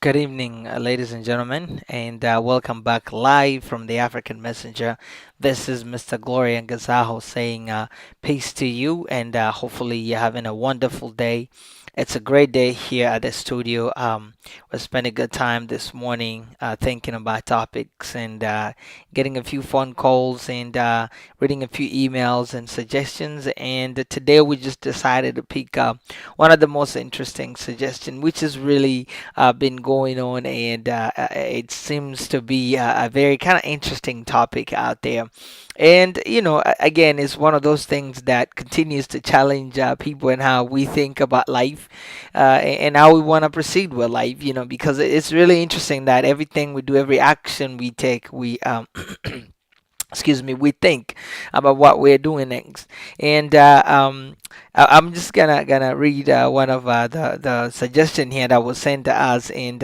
Good evening, ladies and gentlemen, and welcome back live from the African Messenger. This is Mr. Gloria Gazajo saying peace to you, and hopefully you're having a wonderful day. It's a great day here at the studio. We're spending a good time this morning thinking about topics and getting a few phone calls and reading a few emails and suggestions. And today we just decided to pick up one of the most interesting suggestions, which is really been going on, and it seems to be a very kind of interesting topic out there. And again, it's one of those things that continues to challenge people and how we think about life, and how we want to proceed with life. Because it's really interesting that everything we do, every action we take, we excuse me, we think about what we're doing next. And I'm just gonna read one of the suggestion here that was sent to us, and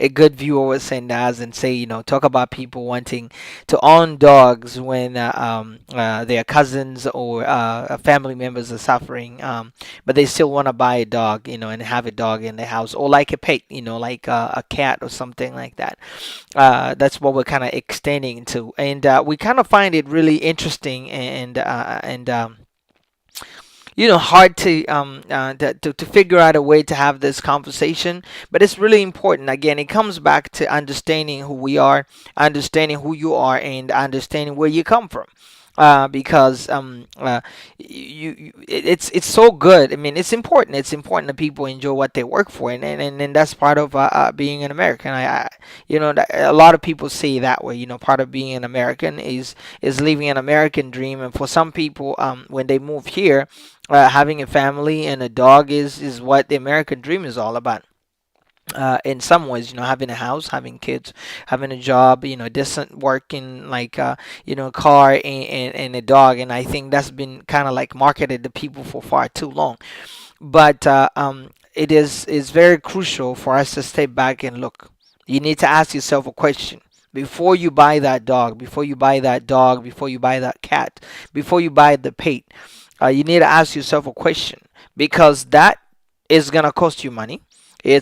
a good viewer was sent to us and say, talk about people wanting to own dogs when their cousins or family members are suffering, but they still want to buy a dog, and have a dog in the house, or like a pet, like a cat or something like that. That's what we're kind of extending to, and we kind of find it really interesting and hard to figure out a way to have this conversation. But it's really important. Again, it comes back to understanding who we are, understanding who you are, and understanding where you come from. Because it's so good. I mean, it's important. It's important that people enjoy what they work for, and that's part of being an American. That a lot of people say that way. Part of being an American is living an American dream, and for some people, when they move here, having a family and a dog is what the American dream is all about. In some ways, having a house, having kids, having a job, decent working, like, car and a dog. And I think that's been kind of like marketed to people for far too long. But it is very crucial for us to step back and look. You need to ask yourself a question. Before you buy that dog, before you buy that dog, before you buy that cat, before you buy the pet, you need to ask yourself a question, because that is gonna cost you money. You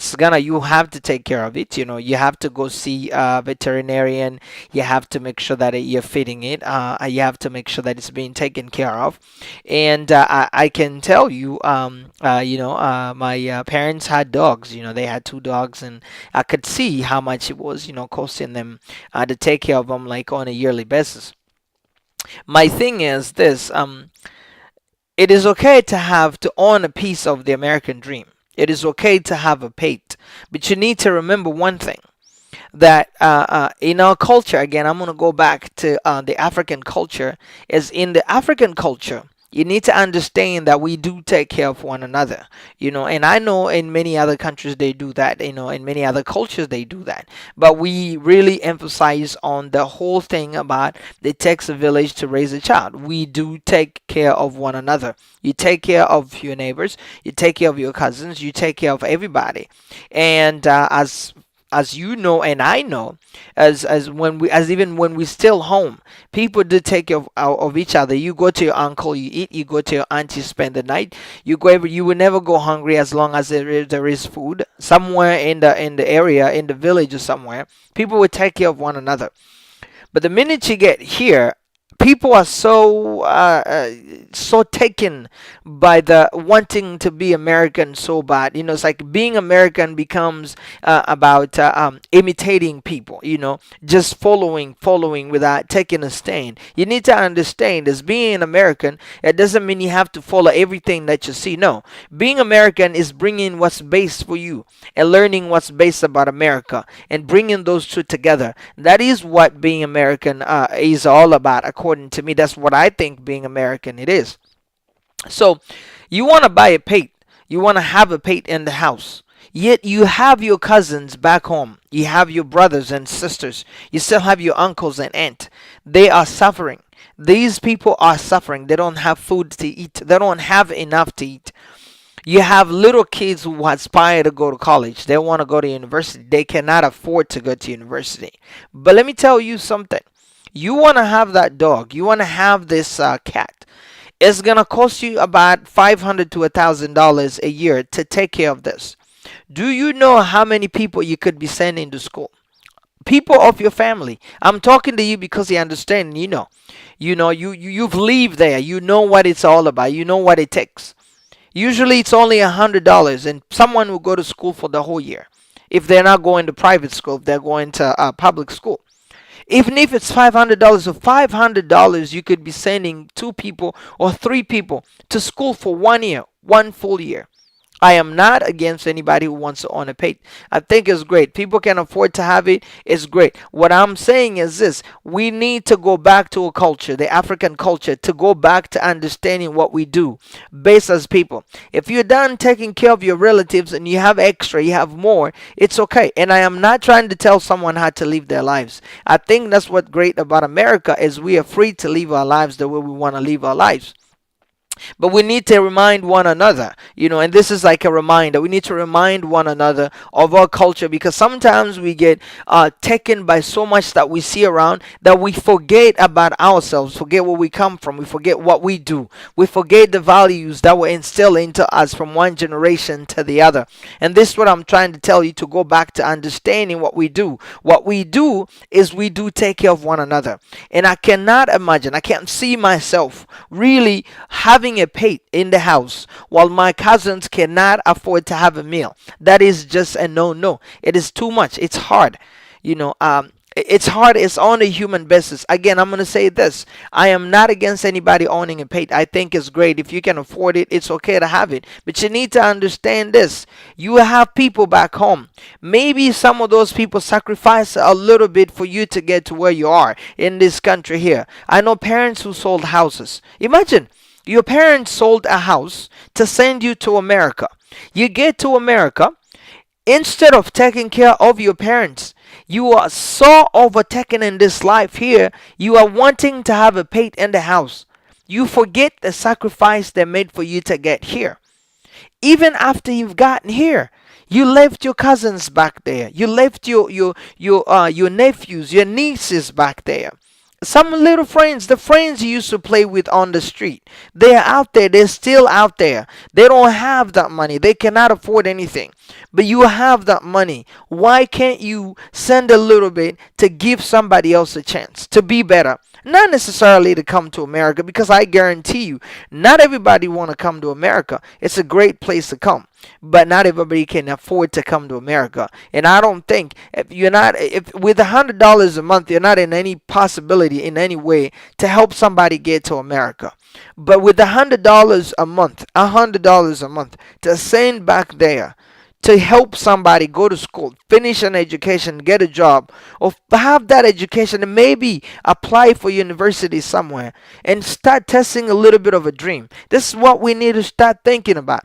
have to take care of it. You have to go see a veterinarian. You have to make sure that you're feeding it. You have to make sure that it's being taken care of. And I can tell you, my parents had dogs. They had two dogs, and I could see how much it was, costing them to take care of them, like on a yearly basis. My thing is this: it is okay to own a piece of the American dream. It is okay to have a pet, but you need to remember one thing, that in our culture, again, I'm going to go back to the African culture. Is in the African culture, you need to understand that we do take care of one another. And I know in many other countries they do that. In many other cultures they do that. But we really emphasize on the whole thing about it takes a village to raise a child. We do take care of one another. You take care of your neighbors, you take care of your cousins, you take care of everybody. And as you know and I know, as even when we still home, people do take care of each other. You go to your uncle, you eat. You go to your aunt, you spend the night. You will never go hungry as long as there is food somewhere in the area, in the village or somewhere. People will take care of one another. But the minute you get here, people are so taken by the wanting to be American so bad. It's like being American becomes about imitating people. Just following without taking a stand. You need to understand, as being an American, it doesn't mean you have to follow everything that you see. No, being American is bringing what's best for you and learning what's best about America and bringing those two together. That is what being American is all about, according to me. That's what I think being American it is. So, you want to buy a pet, you want to have a pet in the house. Yet you have your cousins back home. You have your brothers and sisters. You still have your uncles and aunt. They are suffering. These people are suffering. They don't have food to eat. They don't have enough to eat. You have little kids who aspire to go to college. They want to go to university. They cannot afford to go to university. But let me tell you something. You want to have that dog. You want to have this cat. It's gonna cost you about $500 to $1,000 a year to take care of this. Do you know how many people you could be sending to school? People of your family. I'm talking to you because you understand. You've lived there. You know what it's all about. You know what it takes. Usually it's only $100, and someone will go to school for the whole year. If they're not going to private school, if they're going to public school. Even if it's $500, so $500 you could be sending two people or three people to school for 1 year, one full year. I am not against anybody who wants to own a pet. I think it's great. People can afford to have it. It's great. What I'm saying is this: we need to go back to a culture, the African culture, to go back to understanding what we do based as people. If you're done taking care of your relatives and you have extra, you have more, it's okay. And I am not trying to tell someone how to live their lives. I think that's what's great about America is we are free to live our lives the way we want to live our lives. But we need to remind one another, and this is like a reminder. We need to remind one another of our culture, because sometimes we get taken by so much that we see around that we forget about ourselves, forget where we come from, we forget what we do, we forget the values that were instilled into us from one generation to the other. And this is what I'm trying to tell you, to go back to understanding what we do. What we do is we do take care of one another. And I cannot imagine, I can't see myself really having a pet in the house while my cousins cannot afford to have a meal. That is just a no. It is too much. It's hard. It's hard. It's on a human basis. Again, I'm going to say this: I am not against anybody owning a pet. I think it's great. If you can afford it, it's okay to have it. But you need to understand this: you have people back home. Maybe some of those people sacrifice a little bit for you to get to where you are in this country here. I know parents who sold houses. Imagine your parents sold a house to send you to America. You get to America, instead of taking care of your parents, you are so overtaken in this life here, you are wanting to have a pet in the house. You forget the sacrifice they made for you to get here. Even after you've gotten here, you left your cousins back there. You left your nephews, your nieces back there. Some little friends, the friends you used to play with on the street, they're out there. They're still out there. They don't have that money. They cannot afford anything. But you have that money. Why can't you send a little bit to give somebody else a chance to be better? Not necessarily to come to America, because I guarantee you, not everybody want to come to America. It's a great place to come, but not everybody can afford to come to America. And I don't think, if with $100 a month, you're not in any possibility in any way to help somebody get to America. But with $100 a month, to send back there, to help somebody go to school, finish an education, get a job, or have that education and maybe apply for university somewhere and start testing a little bit of a dream. This is what we need to start thinking about.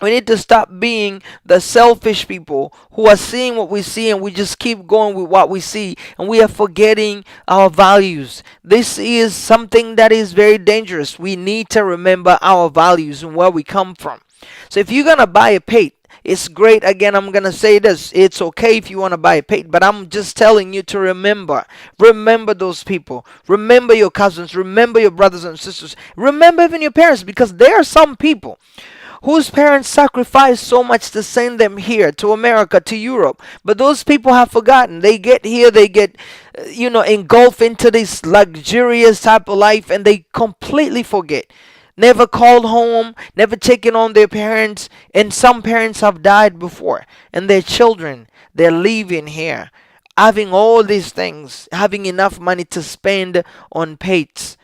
We need to stop being the selfish people who are seeing what we see and we just keep going with what we see, and we are forgetting our values. This is something that is very dangerous. We need to remember our values and where we come from. So if you're going to buy a pet, it's great. Again, I'm going to say this: it's okay if you want to buy a pet, but I'm just telling you to remember. Remember those people. Remember your cousins. Remember your brothers and sisters. Remember even your parents, because there are some people whose parents sacrificed so much to send them here to America, to Europe. But those people have forgotten. They get here, they get, engulfed into this luxurious type of life, and they completely forget. Never called home, never taken on their parents, and some parents have died before. And their children, they're living here, having all these things, having enough money to spend on pets,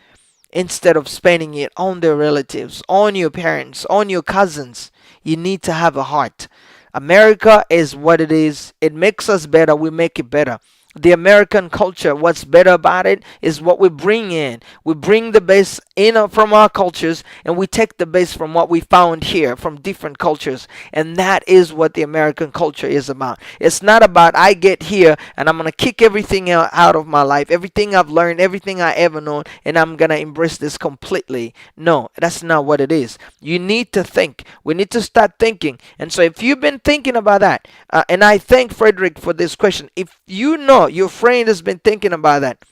instead of spending it on their relatives, on your parents, on your cousins. You need to have a heart. America is what it is. It makes us better. We make it better. The American culture, what's better about it is what we bring in. We bring the best in from our cultures, and we take the best from what we found here from different cultures. And that is what the American culture is about. It's not about I get here and I'm going to kick everything out of my life, everything I've learned, everything I ever known, and I'm going to embrace this completely. No, that's not what it is. You need to think. We need to start thinking. And so if you've been thinking about that, and I thank Frederick for this question, if you know your friend has been thinking about that,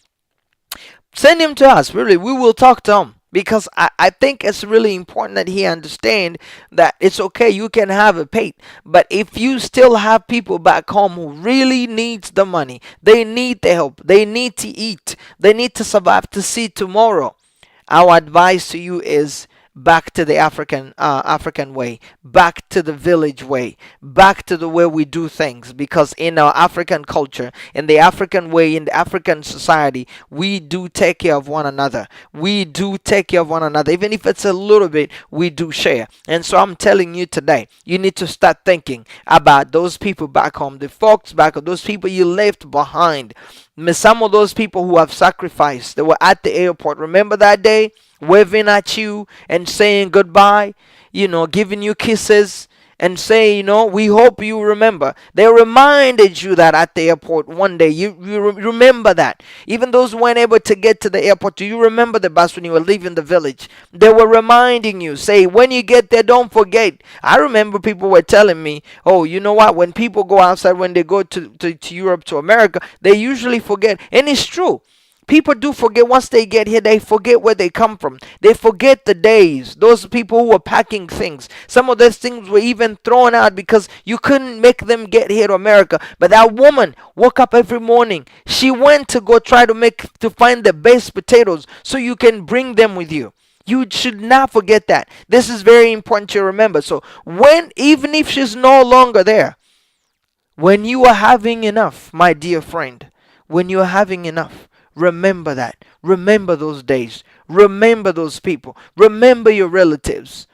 send him to us. Really, we will talk to him. because I think it's really important that he understand that it's okay, you can have a pay, but if you still have people back home who really needs the money, they need the help, they need to eat, they need to survive to see tomorrow, our advice to you is back to the African way, back to the village way, back to the way we do things. Because in our African culture, in the African way, in the African society, we do take care of one another. We do take care of one another, even if it's a little bit. We do share. And so I'm telling you today, you need to start thinking about those people back home, the folks back home, those people you left behind. Some of those people who have sacrificed, they were at the airport. Remember that day? Waving at you and saying goodbye, giving you kisses and saying, we hope you remember. They reminded you that at the airport one day. You remember that. Even those who weren't able to get to the airport, do you remember the bus when you were leaving the village? They were reminding you, say, when you get there, don't forget. I remember people were telling me, oh, you know what? When people go outside, when they go to Europe, to America, they usually forget. And it's true. People do forget once they get here, they forget where they come from. They forget the days. Those people who were packing things. Some of those things were even thrown out because you couldn't make them get here to America. But that woman woke up every morning. She went to go try to find the best potatoes so you can bring them with you. You should not forget that. This is very important to remember. So even if she's no longer there, when you are having enough, my dear friend, when you are having enough, remember that. Remember those days. Remember those people. Remember your relatives.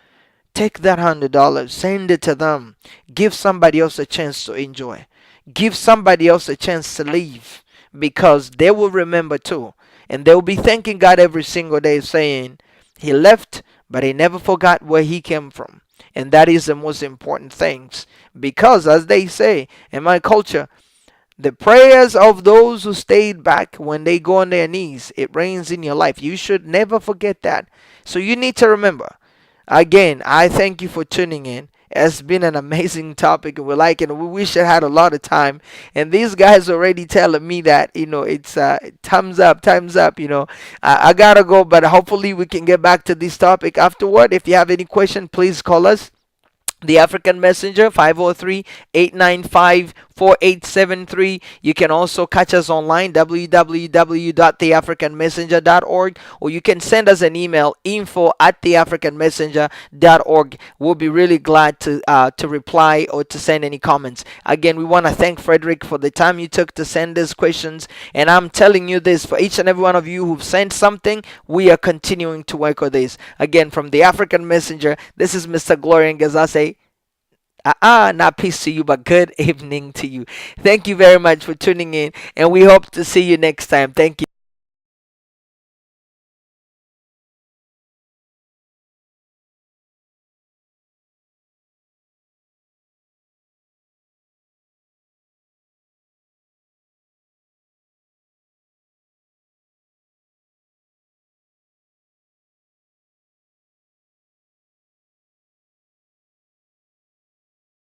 Take that $100, send it to them. Give somebody else a chance to enjoy. Give somebody else a chance to leave, because they will remember too. And they will be thanking God every single day, saying, He left, but He never forgot where He came from. And that is the most important things. Because, as they say in my culture, the prayers of those who stayed back, when they go on their knees, it rains in your life. You should never forget that. So you need to remember. Again, I thank you for tuning in. It's been an amazing topic, and we like it. We wish I had a lot of time. And these guys already telling me that, it's thumbs up, time's up. I gotta go, but hopefully we can get back to this topic afterward. If you have any question, please call us. The African Messenger, 503-895-4873. You can also catch us online, www.theafricanmessenger.org, or you can send us an email, info@theafricanmessenger.org. We'll be really glad to reply or to send any comments. Again, we want to thank Frederick for the time you took to send these questions. And I'm telling you this, for each and every one of you who've sent something, we are continuing to work on this. Again, from the African Messenger, this is Mr. Gloria Ngazase. Not peace to you, but good evening to you. Thank you very much for tuning in, and we hope to see you next time. Thank you.